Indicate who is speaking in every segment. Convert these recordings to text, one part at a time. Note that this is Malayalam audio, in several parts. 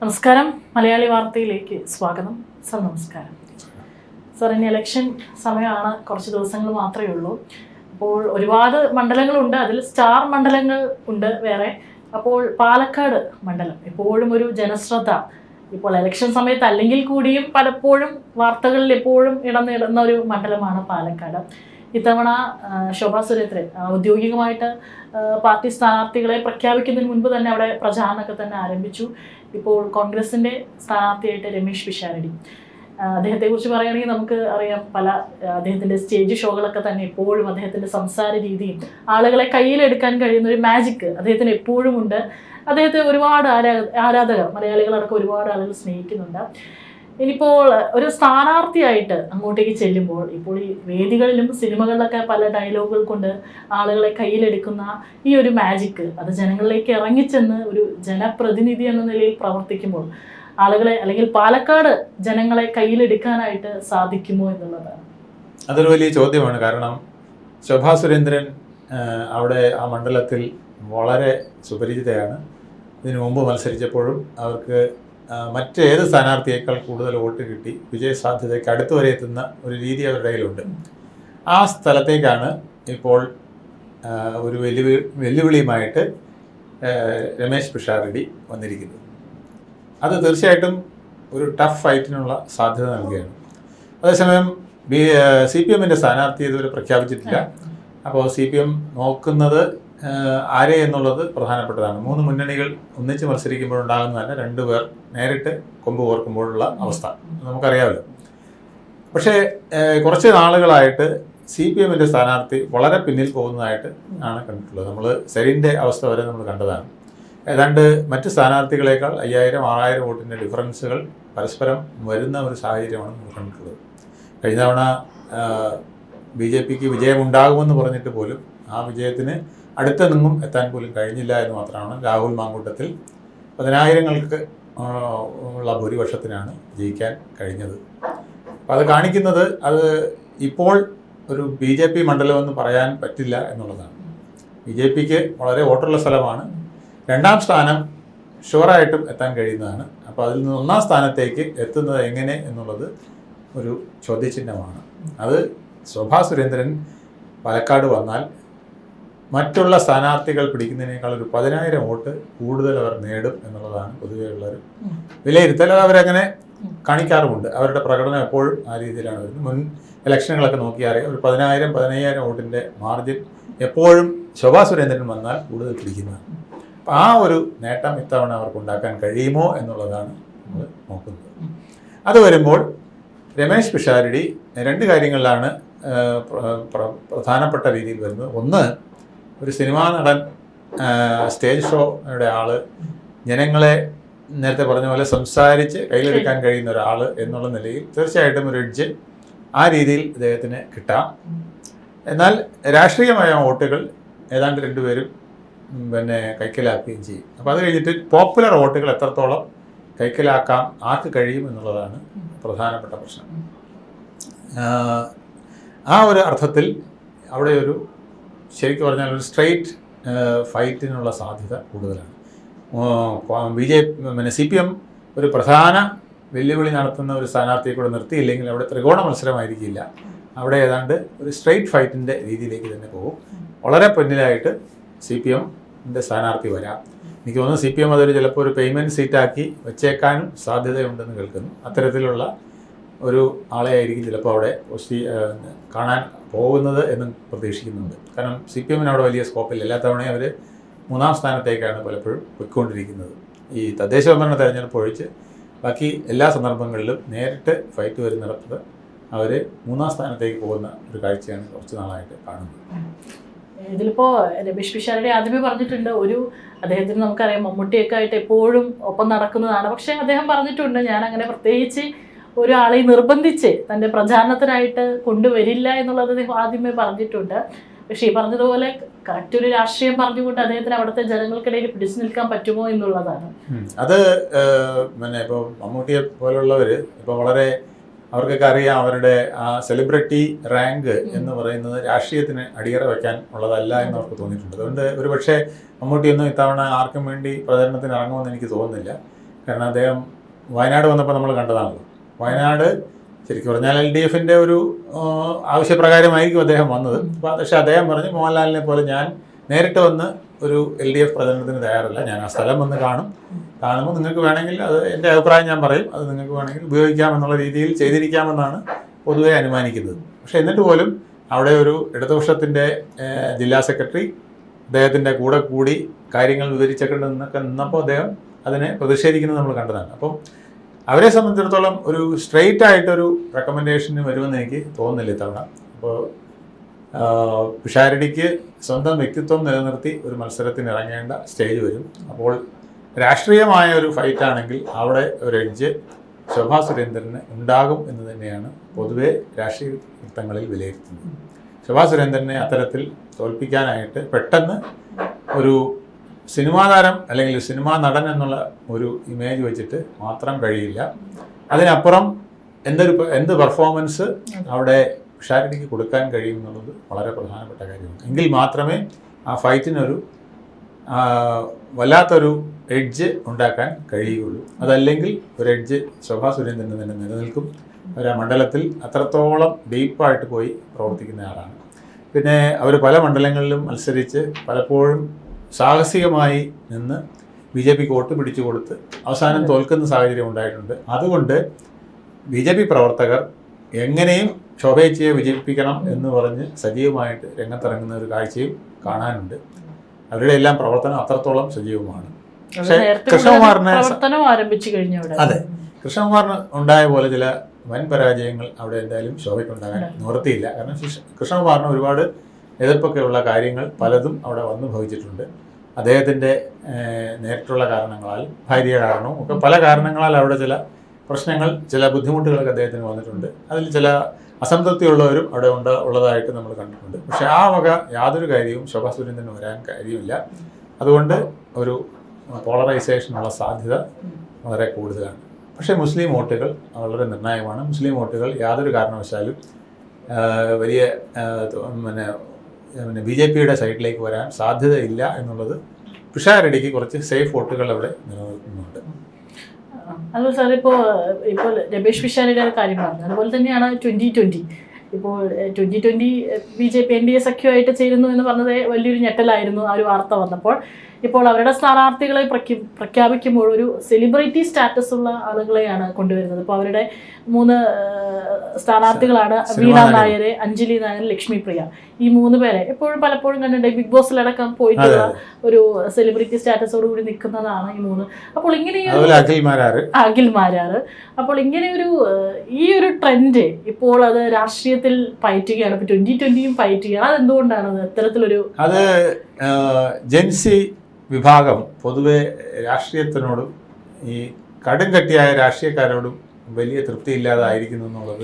Speaker 1: നമസ്കാരം, മലയാളി വാർത്തയിലേക്ക് സ്വാഗതം. സർ നമസ്കാരം. സർ, ഇനി ഇലക്ഷൻ സമയമാണ്, കുറച്ച് ദിവസങ്ങൾ മാത്രമേ ഉള്ളൂ. അപ്പോൾ ഒരുപാട് മണ്ഡലങ്ങളുണ്ട്, അതിൽ സ്റ്റാർ മണ്ഡലങ്ങൾ ഉണ്ട് വേറെ. അപ്പോൾ പാലക്കാട് മണ്ഡലം എപ്പോഴും ഒരു ജനശ്രദ്ധ, ഇപ്പോൾ ഇലക്ഷൻ സമയത്ത് അല്ലെങ്കിൽ കൂടിയും പലപ്പോഴും വാർത്തകളിൽ എപ്പോഴും ഇടം നേടുന്ന ഒരു മണ്ഡലമാണ് പാലക്കാട്. ഇത്തവണ ശോഭാ സുരേന്ദ്രൻ ഔദ്യോഗികമായിട്ട് പാർട്ടി സ്ഥാനാർത്ഥികളെ പ്രഖ്യാപിക്കുന്നതിന് മുൻപ് തന്നെ അവിടെ പ്രചാരണമൊക്കെ തന്നെ ആരംഭിച്ചു. ഇപ്പോൾ കോൺഗ്രസിൻ്റെ സ്ഥാനാർത്ഥിയായിട്ട് രമേശ് പിഷാരടി, അദ്ദേഹത്തെക്കുറിച്ച് പറയുകയാണെങ്കിൽ നമുക്ക് അറിയാം, അദ്ദേഹത്തിൻ്റെ സ്റ്റേജ് ഷോകളൊക്കെ തന്നെ എപ്പോഴും അദ്ദേഹത്തിൻ്റെ സംസാര രീതിയും ആളുകളെ കയ്യിലെടുക്കാൻ കഴിയുന്ന ഒരു മാജിക്ക് അദ്ദേഹത്തിന് എപ്പോഴും ഉണ്ട്. അദ്ദേഹത്തെ ഒരുപാട് ആരാധകർ, മലയാളികളടക്കം ഒരുപാട് ആളുകൾ സ്നേഹിക്കുന്നുണ്ട്. ഇനിയിപ്പോൾ ഒരു സ്ഥാനാർത്ഥിയായിട്ട് അങ്ങോട്ടേക്ക് ചെല്ലുമ്പോൾ ഇപ്പോൾ ഈ വേദികളിലും സിനിമകളിലൊക്കെ പല ഡയലോഗുകൾ കൊണ്ട് ആളുകളെ കയ്യിലെടുക്കുന്ന ഈ ഒരു മാജിക്ക്, അത് ജനങ്ങളിലേക്ക് ഇറങ്ങിച്ചെന്ന് ഒരു ജനപ്രതിനിധി എന്ന നിലയിൽ പ്രവർത്തിക്കുമ്പോൾ ആളുകളെ അല്ലെങ്കിൽ പാലക്കാട് ജനങ്ങളെ കയ്യിലെടുക്കാനായിട്ട് സാധിക്കുമോ എന്നുള്ളതാണ്.
Speaker 2: അതൊരു വലിയ ചോദ്യമാണ്. കാരണം ശോഭാ സുരേന്ദ്രൻ അവിടെ ആ മണ്ഡലത്തിൽ വളരെ സുപരിചിതയാണ്. ഇതിനു മുമ്പ് മത്സരിച്ചപ്പോഴും അവർക്ക് മറ്റേത് സ്ഥാനാർത്ഥിയേക്കാൾ കൂടുതൽ വോട്ട് കിട്ടി വിജയസാധ്യതയ്ക്ക് അടുത്ത് വരെ എത്തുന്ന ഒരു രീതി അവരുടെ കയ്യിലുണ്ട്. ആ സ്ഥലത്തേക്കാണ് ഇപ്പോൾ ഒരു വെല്ലുവിളിയുമായിട്ട് രമേശ് പിഷാരടി വന്നിരിക്കുന്നത്. അത് തീർച്ചയായിട്ടും ഒരു ടഫ് ഫൈറ്റിനുള്ള സാധ്യത നൽകുകയാണ്. അതേസമയം CPM-ൻ്റെ സ്ഥാനാർത്ഥി ഇതുവരെ പ്രഖ്യാപിച്ചിട്ടില്ല. അപ്പോൾ CPM നോക്കുന്നത് ആരെ എന്നുള്ളത് പ്രധാനപ്പെട്ടതാണ്. 3 മുന്നണികൾ ഒന്നിച്ച് മത്സരിക്കുമ്പോഴുണ്ടാകുന്നതല്ല, 2 പേർ നേരിട്ട് കൊമ്പ് കോർക്കുമ്പോഴുള്ള അവസ്ഥ നമുക്കറിയാമല്ലോ. പക്ഷേ കുറച്ച് നാളുകളായിട്ട് CPM-ൻ്റെ സ്ഥാനാർത്ഥി വളരെ പിന്നിൽ പോകുന്നതായിട്ട് ആണ് കണ്ടിട്ടുള്ളത്. നമ്മൾ സെറിൻ്റെ അവസ്ഥ വരെ നമ്മൾ കണ്ടതാണ്. ഏതാണ്ട് മറ്റ് സ്ഥാനാർത്ഥികളെക്കാൾ 5000-6000 വോട്ടിൻ്റെ ഡിഫറൻസുകൾ പരസ്പരം വരുന്ന ഒരു സാഹചര്യമാണ് നമ്മൾ കണ്ടിട്ടുള്ളത്. കഴിഞ്ഞ തവണ BJPക്ക് വിജയമുണ്ടാകുമെന്ന് പറഞ്ഞിട്ട് പോലും ആ വിജയത്തിന് അടുത്തെങ്ങും എത്താൻ പോലും കഴിഞ്ഞില്ല എന്ന് മാത്രമാണ്. രാഹുൽ മാങ്കൂട്ടത്തിൽ 10000ങ്ങൾക്ക് ഉള്ള ഭൂരിപക്ഷത്തിനാണ് ജയിക്കാൻ കഴിഞ്ഞത്. അപ്പോൾ അത് കാണിക്കുന്നത് അത് ഇപ്പോൾ ഒരു BJP മണ്ഡലമെന്ന് പറയാൻ പറ്റില്ല എന്നുള്ളതാണ്. BJPക്ക് വളരെ വോട്ടുള്ള സ്ഥലമാണ്. 2ാം സ്ഥാനം ഷുവറായിട്ടും എത്താൻ കഴിയുന്നതാണ്. അപ്പോൾ അതിൽ നിന്ന് 1ാം സ്ഥാനത്തേക്ക് എത്തുന്നത് എങ്ങനെ എന്നുള്ളത് ഒരു ചോദ്യചിഹ്നമാണ്. അത് ശോഭാ സുരേന്ദ്രൻ പാലക്കാട് വന്നാൽ മറ്റുള്ള സ്ഥാനാർത്ഥികൾ പിടിക്കുന്നതിനേക്കാൾ ഒരു 10000 വോട്ട് കൂടുതൽ അവർ നേടും എന്നുള്ളതാണ് പൊതുവെയുള്ളൊരു വിലയിരുത്തൽ. അത് അവരങ്ങനെ കാണിക്കാറുമുണ്ട്. അവരുടെ പ്രകടനം എപ്പോഴും ആ രീതിയിലാണ് വരുന്നത്. മുൻ ഇലക്ഷനുകളൊക്കെ നോക്കിയാൽ ഒരു 10000-15000 വോട്ടിൻ്റെ മാർജിൻ എപ്പോഴും ശോഭാ സുരേന്ദ്രൻ വന്നാൽ കൂടുതൽ പിടിക്കുന്നതാണ്. അപ്പോൾ ആ ഒരു നേട്ടം ഇത്തവണ അവർക്ക് ഉണ്ടാക്കാൻ കഴിയുമോ എന്നുള്ളതാണ് നമ്മൾ നോക്കുന്നത്. അത് വരുമ്പോൾ രമേശ് പിഷാരടി 2 കാര്യങ്ങളിലാണ് പ്രധാനപ്പെട്ട രീതിയിൽ വരുന്നത്. ഒന്ന്, ഒരു സിനിമാ നടൻ, സ്റ്റേജ് ഷോയുടെ ആള്, ജനങ്ങളെ നേരത്തെ പറഞ്ഞ പോലെ സംസാരിച്ച് കയ്യിലെടുക്കാൻ കഴിയുന്ന ഒരാൾ എന്നുള്ള നിലയിൽ തീർച്ചയായിട്ടും ഒരു എഡ്ജ് ആ രീതിയിൽ ഇദ്ദേഹത്തിന് കിട്ടാം. എന്നാൽ രാഷ്ട്രീയമായ വോട്ടുകൾ ഏതാണ്ട് 2 പേരും കൈക്കലാക്കുകയും ചെയ്യും. അപ്പോൾ അത് കഴിഞ്ഞിട്ട് പോപ്പുലർ വോട്ടുകൾ എത്രത്തോളം ആർക്ക് കഴിയും എന്നുള്ളതാണ് പ്രധാനപ്പെട്ട പ്രശ്നം. ആ ഒരു അർത്ഥത്തിൽ അവിടെ ഒരു ശരിക്കും പറഞ്ഞാൽ ഒരു സ്ട്രെയിറ്റ് ഫൈറ്റിനുള്ള സാധ്യത കൂടുതലാണ്. CPM ഒരു പ്രധാന വെല്ലുവിളി നടത്തുന്ന ഒരു സ്ഥാനാർത്ഥിയെ കൂടെ നിർത്തിയില്ലെങ്കിൽ അവിടെ ത്രികോണ മത്സരമായിരിക്കില്ല. അവിടെ ഏതാണ്ട് ഒരു സ്ട്രെയിറ്റ് ഫൈറ്റിൻ്റെ രീതിയിലേക്ക് തന്നെ പോകും. വളരെ പിന്നിലായിട്ട് CPM-ൻ്റെ സ്ഥാനാർത്ഥി വരാം. എനിക്ക് തോന്നുന്നു CPM അതൊരു ചിലപ്പോൾ ഒരു പേയ്മെൻറ്റ് സീറ്റാക്കി വെച്ചേക്കാനും സാധ്യതയുണ്ടെന്ന് കേൾക്കുന്നു. അത്തരത്തിലുള്ള ഒരു ആളെ ആയിരിക്കും ചിലപ്പോൾ അവിടെ കാണാൻ പോകുന്നത് എന്ന് പ്രതീക്ഷിക്കുന്നുണ്ട്. കാരണം CPM-ന് അവിടെ വലിയ സ്കോപ്പില്ല. എല്ലാ തവണയും അവർ 3ാം സ്ഥാനത്തേക്കാണ് പലപ്പോഴും പോയിക്കൊണ്ടിരിക്കുന്നത്. ഈ തദ്ദേശ ഭരണ തെരഞ്ഞെടുപ്പ് ഒഴിച്ച് ബാക്കി എല്ലാ സന്ദർഭങ്ങളിലും നേരിട്ട് ഫൈറ്റ് വരുന്നിടത്ത് അവർ 3ാം സ്ഥാനത്തേക്ക് പോകുന്ന ഒരു കാഴ്ചയാണ് കുറച്ച് നാളായിട്ട് കാണുന്നത്.
Speaker 1: ഇതിലിപ്പോൾ രമേശ് പിഷാരടി ആദ്യമേ പറഞ്ഞിട്ടുണ്ട്, അദ്ദേഹത്തിന് നമുക്കറിയാം മമ്മൂട്ടിയൊക്കെ ആയിട്ട് എപ്പോഴും ഒപ്പം നടക്കുന്നതാണ്. പക്ഷേ അദ്ദേഹം പറഞ്ഞിട്ടുണ്ട്, ഞാൻ അങ്ങനെ പ്രത്യേകിച്ച് ഒരാളെ നിർബന്ധിച്ച് തൻ്റെ പ്രചാരണത്തിനായിട്ട് കൊണ്ടുവരില്ല എന്നുള്ളത് അദ്ദേഹം ആദ്യമേ പറഞ്ഞിട്ടുണ്ട്. പക്ഷേ ഈ പറഞ്ഞതുപോലെ കറക്റ്റ് ഒരു രാഷ്ട്രീയം പറഞ്ഞുകൊണ്ട് അദ്ദേഹത്തിന് അവിടുത്തെ ജനങ്ങൾക്കിടയിൽ പിടിച്ചു നിൽക്കാൻ പറ്റുമോ എന്നുള്ളതാണ്.
Speaker 2: അത് ഇപ്പോൾ മമ്മൂട്ടിയെ പോലുള്ളവർ ഇപ്പോൾ വളരെ അവർക്കൊക്കെ അറിയാം, അവരുടെ ആ സെലിബ്രിറ്റി റാങ്ക് എന്ന് പറയുന്നത് രാഷ്ട്രീയത്തിന് അടിയറ വയ്ക്കാൻ ഉള്ളതല്ല എന്ന് അവർക്ക് തോന്നിയിട്ടുണ്ട്. അതുകൊണ്ട് ഒരു പക്ഷേ മമ്മൂട്ടിയൊന്നും ഇത്തവണ ആർക്കും വേണ്ടി പ്രചരണത്തിന് ഇറങ്ങുമെന്ന് എനിക്ക് തോന്നുന്നില്ല. കാരണം അദ്ദേഹം വയനാട് വന്നപ്പോൾ നമ്മൾ കണ്ടതാണല്ലോ. വയനാട് ശരിക്കും പറഞ്ഞാൽ LDFന്റെ ഒരു ആവശ്യപ്രകാരമായിരിക്കും അദ്ദേഹം വന്നത്. പക്ഷേ അദ്ദേഹം പറഞ്ഞു, മോഹൻലാലിനെ പോലെ ഞാൻ നേരിട്ട് വന്ന് ഒരു LDF പ്രചരണത്തിന് തയ്യാറല്ല, ഞാൻ ആ സ്ഥലം വന്ന് കാണുമ്പോൾ നിങ്ങൾക്ക് വേണമെങ്കിൽ അത് എൻ്റെ അഭിപ്രായം ഞാൻ പറയും, അത് നിങ്ങൾക്ക് വേണമെങ്കിൽ ഉപയോഗിക്കാമെന്നുള്ള രീതിയിൽ ചെയ്തിരിക്കാമെന്നാണ് പൊതുവെ അനുമാനിക്കുന്നത്. പക്ഷേ എന്നിട്ട് പോലും അവിടെ ഒരു ഇടതുപക്ഷത്തിൻ്റെ ജില്ലാ സെക്രട്ടറി അദ്ദേഹത്തിൻ്റെ കൂടെ കൂടി കാര്യങ്ങൾ വിവരിച്ചൊക്കെ നിന്നപ്പോൾ അദ്ദേഹം അതിനെ പ്രതിഷേധിക്കുന്നത് നമ്മൾ കണ്ടതാണ്. അപ്പം അവരെ സംബന്ധിച്ചിടത്തോളം ഒരു സ്ട്രെയിറ്റ് ആയിട്ടൊരു റെക്കമെൻഡേഷന് വരുമെന്ന് എനിക്ക് തോന്നുന്നില്ല ഇത്തവണ. അപ്പോൾ പിഷാരടിക്ക് സ്വന്തം വ്യക്തിത്വം നിലനിർത്തി ഒരു മത്സരത്തിന് ഇറങ്ങേണ്ട സ്റ്റേജ് വരും. അപ്പോൾ രാഷ്ട്രീയമായ ഒരു ഫൈറ്റാണെങ്കിൽ അവിടെ ഒരു എഡ്ജ് ശോഭാ സുരേന്ദ്രന് ഉണ്ടാകും എന്ന് തന്നെയാണ് പൊതുവെ രാഷ്ട്രീയ വൃത്തങ്ങളിൽ വിലയിരുത്തുന്നത്. ശോഭാ സുരേന്ദ്രനെ അത്തരത്തിൽ തോൽപ്പിക്കാനായിട്ട് പെട്ടെന്ന് ഒരു സിനിമാ താരം അല്ലെങ്കിൽ സിനിമാ നടൻ എന്നുള്ള ഒരു ഇമേജ് വെച്ചിട്ട് മാത്രം കഴിയില്ല. അതിനപ്പുറം എന്ത് പെർഫോമൻസ് അവിടെ പിഷാരടിക്ക് കൊടുക്കാൻ കഴിയും എന്നുള്ളത് വളരെ പ്രധാനപ്പെട്ട കാര്യമാണ്. എങ്കിൽ മാത്രമേ ആ ഫൈറ്റിനൊരു വല്ലാത്തൊരു എഡ്ജ് ഉണ്ടാക്കാൻ കഴിയുകയുള്ളൂ. അതല്ലെങ്കിൽ ഒരു എഡ്ജ് ശോഭാ സുരേന്ദ്രന് തന്നെ നിലനിൽക്കും. അവർ ആ മണ്ഡലത്തിൽ അത്രത്തോളം ഡീപ്പായിട്ട് പോയി പ്രവർത്തിക്കുന്ന ആളാണ്. പിന്നെ അവർ പല മണ്ഡലങ്ങളിലും മത്സരിച്ച് പലപ്പോഴും സാഹസികമായി നിന്ന് BJPക്ക് വോട്ട് പിടിച്ചു കൊടുത്ത് അവസാനം തോൽക്കുന്ന സാഹചര്യം ഉണ്ടായിട്ടുണ്ട്. അതുകൊണ്ട് BJP പ്രവർത്തകർ എങ്ങനെയും ശോഭേച്ചിയെ വിജയിപ്പിക്കണം എന്ന് പറഞ്ഞ് സജീവമായിട്ട് രംഗത്തിറങ്ങുന്ന ഒരു കാഴ്ചയും കാണാനുണ്ട്. അവരുടെ എല്ലാം പ്രവർത്തനം അത്രത്തോളം സജീവമാണ്. പക്ഷേ കൃഷ്ണകുമാറിനെ അതെ, കൃഷ്ണകുമാറിന് ഉണ്ടായ പോലെ ചില വൻ പരാജയങ്ങൾ അവിടെ എന്തായാലും ശോഭയ്ക്കുണ്ടാകാൻ നിവൃത്തിയില്ല. കാരണം കൃഷ്ണകുമാറിന് ഒരുപാട് എതിർപ്പൊക്കെയുള്ള കാര്യങ്ങൾ പലതും അവിടെ വന്നു ഭവിച്ചിട്ടുണ്ട്. അദ്ദേഹത്തിൻ്റെ നേരിട്ടുള്ള കാരണങ്ങളാൽ, ഭാര്യ കാരണവും ഒക്കെ പല കാരണങ്ങളാൽ അവിടെ ചില പ്രശ്നങ്ങൾ, ചില ബുദ്ധിമുട്ടുകളൊക്കെ അദ്ദേഹത്തിന് വന്നിട്ടുണ്ട്. അതിൽ ചില അസംതൃപ്തിയുള്ളവരും അവിടെ ഉള്ളതായിട്ട് നമ്മൾ കണ്ടിട്ടുണ്ട്. പക്ഷേ ആ വക യാതൊരു കാര്യവും ശോഭാ സുരേന്ദ്രന് വരാൻ കാര്യമില്ല. അതുകൊണ്ട് ഒരു പോളറൈസേഷനുള്ള സാധ്യത വളരെ കൂടുതലാണ്. പക്ഷേ മുസ്ലിം വോട്ടുകൾ വളരെ നിർണായകമാണ്. മുസ്ലിം വോട്ടുകൾ യാതൊരു കാരണവശാലും വലിയ BJPയുടെ സൈഡിലേക്ക് വരാൻ സാധ്യതയില്ല എന്നുള്ളത് പിഷാരടിക്ക് കുറച്ച് സേഫ് വോട്ടുകൾ അവിടെ നിലനിൽക്കുന്നുണ്ട്.
Speaker 1: അതുപോലെ സാർ ഇപ്പോൾ രമേശ് പിഷാരടിയുടെ കാര്യം പറഞ്ഞു. അതുപോലെ തന്നെയാണ് 2020. ഇപ്പോൾ 2020 BJP NDA സഖ്യമായിട്ട് ചേരുന്നു എന്ന് പറഞ്ഞത് വലിയൊരു ഞെട്ടലായിരുന്നു ആ ഒരു വാർത്ത വന്നപ്പോൾ. ഇപ്പോൾ അവരുടെ സ്ഥാനാർത്ഥികളെ പ്രഖ്യാപിക്കുമ്പോൾ ഒരു സെലിബ്രിറ്റി സ്റ്റാറ്റസ് ഉള്ള ആളുകളെയാണ് കൊണ്ടുവരുന്നത്. ഇപ്പോൾ അവരുടെ 3 സ്ഥാനാർത്ഥികളാണ് വീണ നായർ, അഞ്ജലി നായർ, ലക്ഷ്മി പ്രിയ. ഈ 3 പേരെ എപ്പോഴും പലപ്പോഴും കണ്ടിട്ടുണ്ട് ബിഗ് ബോസിലടക്കം പോയിട്ടുള്ള ഒരു സെലിബ്രിറ്റി സ്റ്റാറ്റസോട് കൂടി നിൽക്കുന്നതാണ് ഈ 3. അപ്പോൾ ഇങ്ങനെ അഖിൽ മാരാറ്. അപ്പോൾ ഇങ്ങനെ ഈ ഒരു ട്രെൻഡ് ഇപ്പോൾ അത് രാഷ്ട്രീയത്തിൽ പയറ്റുകയാണ്. ഇപ്പോൾ 2020യും പയറ്റുകയാണ്. അതെന്തുകൊണ്ടാണ് ഇത്തരത്തിലൊരു
Speaker 2: അത് ജെൻസി വിഭാഗം പൊതുവെ രാഷ്ട്രീയത്തിനോടും ഈ കടും കട്ടിയായ രാഷ്ട്രീയക്കാരോടും വലിയ തൃപ്തിയില്ലാതായിരിക്കുന്നു എന്നുള്ളത്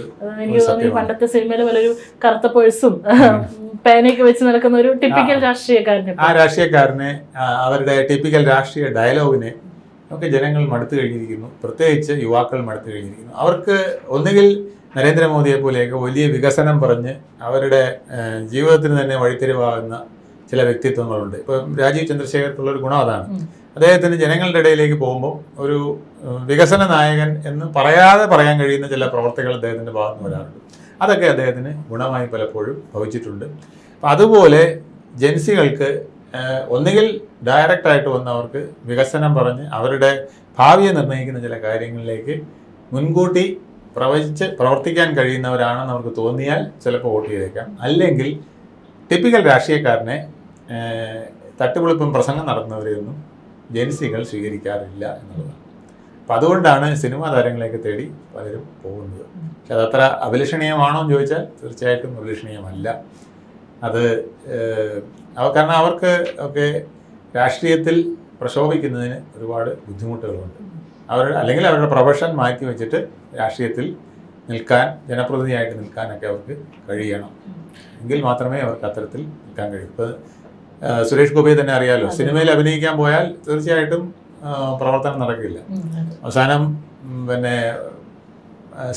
Speaker 1: പണ്ടത്തെ സിനിമയിൽ വലിയൊരു കറുത്ത പേഴ്സും പേനയൊക്കെ വെച്ച് നടക്കുന്ന ഒരു ടിപ്പിക്കൽ രാഷ്ട്രീയക്കാരനെ, ആ
Speaker 2: രാഷ്ട്രീയക്കാരനെ, അവരുടെ ടിപ്പിക്കൽ രാഷ്ട്രീയ ഡയലോഗിനെ ഒക്കെ ജനങ്ങൾ മടുത്തു കഴിഞ്ഞിരിക്കുന്നു. പ്രത്യേകിച്ച് യുവാക്കൾ മടുത്തു കഴിഞ്ഞിരിക്കുന്നു. അവർക്ക് ഒന്നുകിൽ നരേന്ദ്രമോദിയെ പോലെയൊക്കെ വലിയ വികസനം പറഞ്ഞ് അവരുടെ ജീവിതത്തിന് തന്നെ വഴിത്തിരിവാകുന്ന ചില വ്യക്തിത്വങ്ങളുണ്ട്. ഇപ്പം രാജീവ് ചന്ദ്രശേഖർക്കുള്ളൊരു ഗുണം അതാണ്. അദ്ദേഹത്തിന് ജനങ്ങളുടെ ഇടയിലേക്ക് പോകുമ്പോൾ ഒരു വികസന നായകൻ എന്ന് പറയാൻ കഴിയുന്ന ചില പ്രവർത്തികൾ അദ്ദേഹത്തിൻ്റെ ഭാഗത്ത് നിന്ന് വരാറുണ്ട്. അതൊക്കെ അദ്ദേഹത്തിന് ഗുണമായി പലപ്പോഴും ഭവിച്ചിട്ടുണ്ട്. അപ്പം അതുപോലെ ജൻസികൾക്ക് ഒന്നുകിൽ ഡയറക്റ്റായിട്ട് വന്നവർക്ക് വികസനം പറഞ്ഞ് അവരുടെ ഭാവിയെ നിർണ്ണയിക്കുന്ന ചില കാര്യങ്ങളിലേക്ക് മുൻകൂട്ടി പ്രവചിച്ച് പ്രവർത്തിക്കാൻ കഴിയുന്നവരാണെന്ന് അവർക്ക് തോന്നിയാൽ ചിലപ്പോൾ വോട്ട് ചെയ്തേക്കാം. അല്ലെങ്കിൽ ടിപ്പിക്കൽ രാഷ്ട്രീയക്കാരനെ തട്ടുപൊളിപ്പും പ്രസംഗം നടത്തുന്നവരെയൊന്നും ജൻസികൾ സ്വീകരിക്കാറില്ല എന്നുള്ളതാണ്. അപ്പം അതുകൊണ്ടാണ് സിനിമാ താരങ്ങളെയൊക്കെ തേടി പലരും പോകുന്നത്. പക്ഷെ അതത്ര അഭിലഷണീയമാണോ എന്ന് ചോദിച്ചാൽ തീർച്ചയായിട്ടും അഭിലഷണീയമല്ല. അത് കാരണം അവർക്ക് ഒക്കെ രാഷ്ട്രീയത്തിൽ പ്രശോഭിക്കുന്നതിന് ഒരുപാട് ബുദ്ധിമുട്ടുകളുണ്ട്. അല്ലെങ്കിൽ അവരുടെ പ്രൊഫഷൻ മാറ്റി വെച്ചിട്ട് രാഷ്ട്രീയത്തിൽ നിൽക്കാൻ, ജനപ്രതിനിധിയായിട്ട് നിൽക്കാനൊക്കെ അവർക്ക് കഴിയണം. എങ്കിൽ മാത്രമേ അവർക്ക് അത്തരത്തിൽ നിൽക്കാൻ കഴിയൂ. ഇപ്പോൾ സുരേഷ് ഗോപിയെ തന്നെ അറിയാമല്ലോ, സിനിമയിൽ അഭിനയിക്കാൻ പോയാൽ തീർച്ചയായിട്ടും പ്രവർത്തനം നടക്കില്ല. അവസാനം പിന്നെ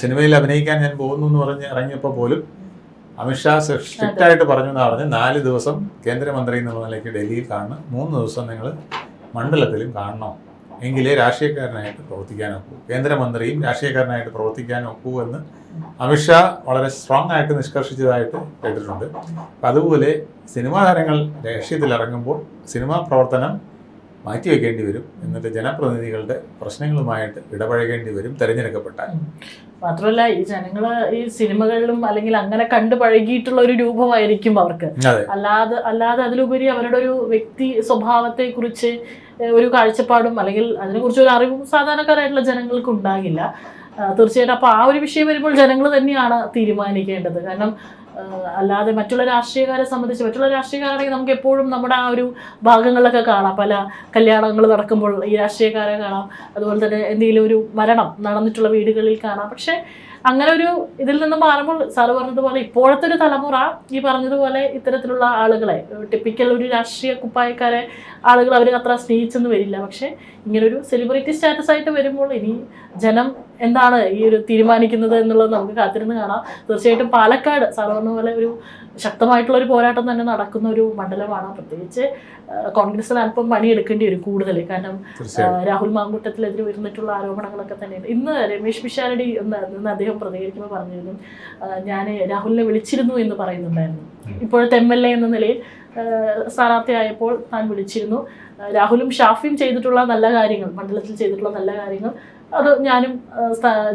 Speaker 2: സിനിമയിൽ അഭിനയിക്കാൻ ഞാൻ പോകുന്നു എന്ന് പറഞ്ഞ് ഇറങ്ങിയപ്പോൾ പോലും അമിത്ഷാ സ്ട്രിക്റ്റായിട്ട് പറഞ്ഞു എന്നാണ് പറഞ്ഞ് 4 ദിവസം കേന്ദ്രമന്ത്രി എന്നുള്ള നിലയ്ക്ക് ഡൽഹിയിൽ കാണണം, 3 ദിവസം നിങ്ങൾ മണ്ഡലത്തിലും കാണണം എങ്കിലേ രാഷ്ട്രീയക്കാരനായിട്ട് പ്രവർത്തിക്കാനൊക്കൂ, കേന്ദ്രമന്ത്രിയും രാഷ്ട്രീയക്കാരനായിട്ട് പ്രവർത്തിക്കാനൊക്കൂ എന്ന് അമിത്ഷാ വളരെ സ്ട്രോങ് ആയിട്ട് നിഷ്കർഷിച്ചതായിട്ട് കേട്ടിട്ടുണ്ട്. അപ്പം അതുപോലെ സിനിമാ താരങ്ങൾ രാഷ്ട്രീയത്തിൽ ഇറങ്ങുമ്പോൾ സിനിമാ പ്രവർത്തനം മാറ്റിവെക്കേണ്ടി വരും, എന്നിട്ട് ജനപ്രതിനിധികളുടെ പ്രശ്നങ്ങളുമായിട്ട് ഇടപഴകേണ്ടി വരും തിരഞ്ഞെടുക്കപ്പെട്ടാൽ.
Speaker 1: മാത്രമല്ല ഈ ജനങ്ങള് ഈ സിനിമകളിലും അല്ലെങ്കിൽ അങ്ങനെ കണ്ടു പഴകിയിട്ടുള്ള ഒരു രൂപമായിരിക്കും അവർക്ക്. അല്ലാതെ അതിലുപരി അവരുടെ ഒരു വ്യക്തി സ്വഭാവത്തെ കുറിച്ച് ഒരു കാഴ്ചപ്പാടും അല്ലെങ്കിൽ അതിനെക്കുറിച്ച് ഒരു അറിവും സാധാരണക്കാരായിട്ടുള്ള ജനങ്ങൾക്ക് ഉണ്ടാകില്ല. തീർച്ചയായിട്ടും അപ്പോൾ ആ ഒരു വിഷയം വരുമ്പോൾ ജനങ്ങൾ തന്നെയാണ് തീരുമാനിക്കേണ്ടത്. കാരണം അല്ലാതെ മറ്റുള്ള രാഷ്ട്രീയക്കാരെ സംബന്ധിച്ച്, മറ്റുള്ള രാഷ്ട്രീയക്കാരാണെങ്കിൽ നമുക്ക് എപ്പോഴും നമ്മുടെ ആ ഒരു ഭാഗങ്ങളിലൊക്കെ കാണാം, പല കല്യാണങ്ങൾ നടക്കുമ്പോൾ ഈ രാഷ്ട്രീയക്കാരെ കാണാം, അതുപോലെ തന്നെ എന്തെങ്കിലും ഒരു മരണം നടന്നിട്ടുള്ള വീടുകളിൽ കാണാം. പക്ഷേ അങ്ങനെ ഒരു ഇതിൽ നിന്ന് മാറുമ്പോൾ സാറ് പറഞ്ഞതുപോലെ ഇപ്പോഴത്തെ ഒരു തലമുറ ഈ പറഞ്ഞതുപോലെ ഇത്തരത്തിലുള്ള ആളുകളെ, ടിപ്പിക്കൽ ഒരു രാഷ്ട്രീയ കുപ്പായക്കാരെ ആളുകൾ അവർ അത്ര സ്നേഹിച്ചെന്ന് വരില്ല. പക്ഷേ ഇങ്ങനൊരു സെലിബ്രിറ്റി സ്റ്റാറ്റസ് ആയിട്ട് വരുമ്പോൾ ഇനി ജനം എന്താണ് ഈ ഒരു തീരുമാനിക്കുന്നത് എന്നുള്ളത് നമുക്ക് കാത്തിരുന്ന് കാണാം. തീർച്ചയായിട്ടും പാലക്കാട് സാറ് പറഞ്ഞ പോലെ ഒരു ശക്തമായിട്ടുള്ള ഒരു പോരാട്ടം തന്നെ നടക്കുന്ന ഒരു മണ്ഡലമാണ്. പ്രത്യേകിച്ച് കോൺഗ്രസിന് അല്പം പണിയെടുക്കേണ്ടി വരും കൂടുതൽ. കാരണം രാഹുൽ മാങ്കൂട്ടത്തിലെതിരെ വരുന്നിട്ടുള്ള ആരോപണങ്ങളൊക്കെ തന്നെയുണ്ട്. ഇന്ന് രമേശ് പിഷാരടി എന്ന് അദ്ദേഹം പ്രതികരിക്കുമ്പോൾ പറഞ്ഞിരുന്നു, ഞാൻ രാഹുലിനെ വിളിച്ചിരുന്നു എന്ന് പറയുന്നുണ്ടായിരുന്നു. ഇപ്പോഴത്തെ MLA എന്ന നിലയിൽ സ്ഥാനാർത്ഥിയായപ്പോൾ താൻ വിളിച്ചിരുന്നു. രാഹുലും ഷാഫിയും ചെയ്തിട്ടുള്ള നല്ല കാര്യങ്ങൾ, മണ്ഡലത്തിൽ ചെയ്തിട്ടുള്ള നല്ല കാര്യങ്ങൾ അത് ഞാനും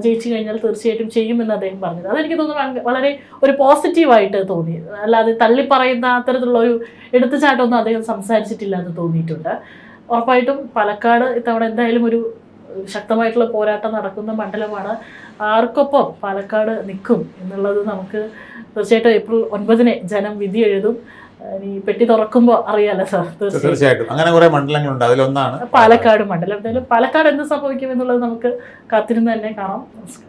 Speaker 1: ജയിച്ചു കഴിഞ്ഞാൽ തീർച്ചയായിട്ടും ചെയ്യുമെന്ന് അദ്ദേഹം പറഞ്ഞത്. അതെനിക്ക് തോന്നുന്നു വളരെ ഒരു പോസിറ്റീവായിട്ട് തോന്നി. അല്ലാതെ തള്ളിപ്പറയുന്ന അത്തരത്തിലുള്ള ഒരു എടുത്തുചാട്ടമൊന്നും അദ്ദേഹം സംസാരിച്ചിട്ടില്ല എന്ന് തോന്നിയിട്ടുണ്ട്. ഉറപ്പായിട്ടും പാലക്കാട് ഇത്തവണ എന്തായാലും ഒരു ശക്തമായിട്ടുള്ള പോരാട്ടം നടക്കുന്ന മണ്ഡലമാണ്. ആർക്കൊപ്പം പാലക്കാട് നിൽക്കും എന്നുള്ളത് നമുക്ക് തീർച്ചയായിട്ടും ഏപ്രിൽ 9 ജനം വിധി എഴുതും. ഇനി പെട്ടി തുറക്കുമ്പോൾ അറിയാലോ സാർ.
Speaker 2: തീർച്ചയായിട്ടും അങ്ങനെ കുറെ മണ്ഡലങ്ങളുണ്ട്, അതിലൊന്നാണ്
Speaker 1: പാലക്കാട് മണ്ഡലം. എന്തായാലും പാലക്കാട് എന്ത് സംഭവിക്കും എന്നുള്ളത് നമുക്ക് കാത്തിരുന്ന് തന്നെ കാണാം. നമസ്കാരം.